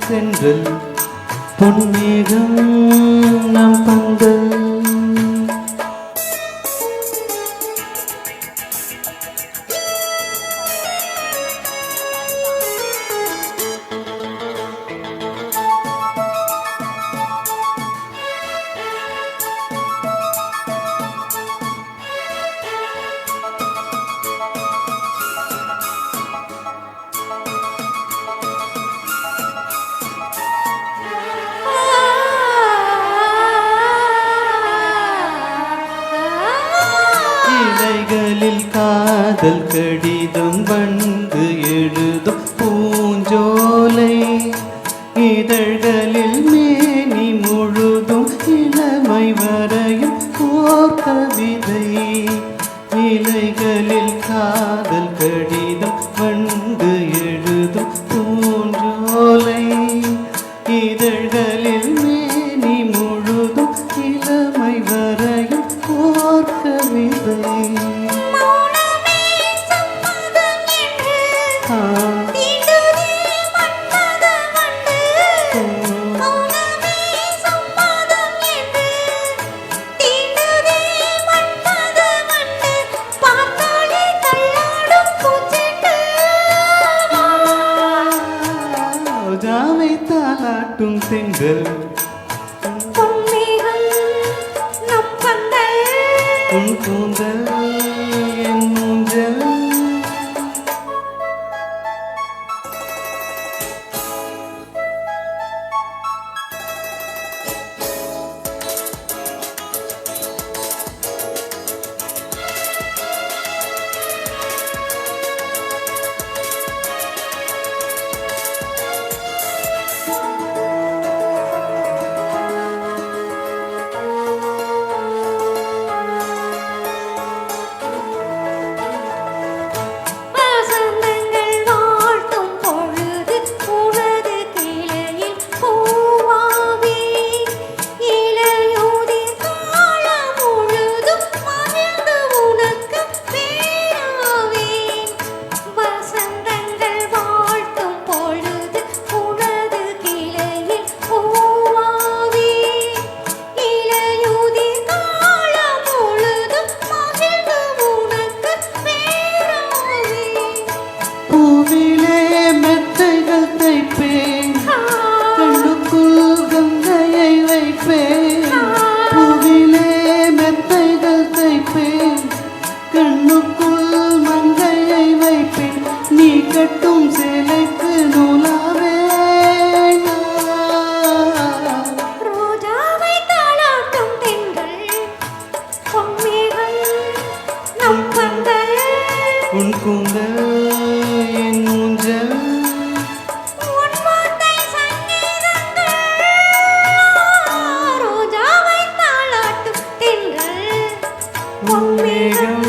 சென்றல் பொன்மேகம் நம் பந்தல். இலைகளில் காதல் கடிதம் வந்து எழுதும் பூஞ்சோலை, இதழ்களில் மேனி முழுதும் இளமை வரையும் ஓர் கவிதை. இலைகளில் காதல் கடிதம் வந்து எழுதும் பூஞ்சோலை, இதழ்களில் மேனி முழுதும் இளமை வரையும் ஓர் கவிதை. ரோஜாவை தாலாட்டும் செங்கல் உன் கூந்தல் என் மூஞ்சல். கட்டும் சேலைக்கு நூலாவே ரோஜாவை தாளாட்டும் தென்றல் பொன்மேகம் நம் பந்தல் உன் கூந்தல் என் மூஞ்சல் உன் வார்த்தை சங்கீதங்கள் ரோஜாவை தாளாட்டும் தென்றல் பொன்மேகம்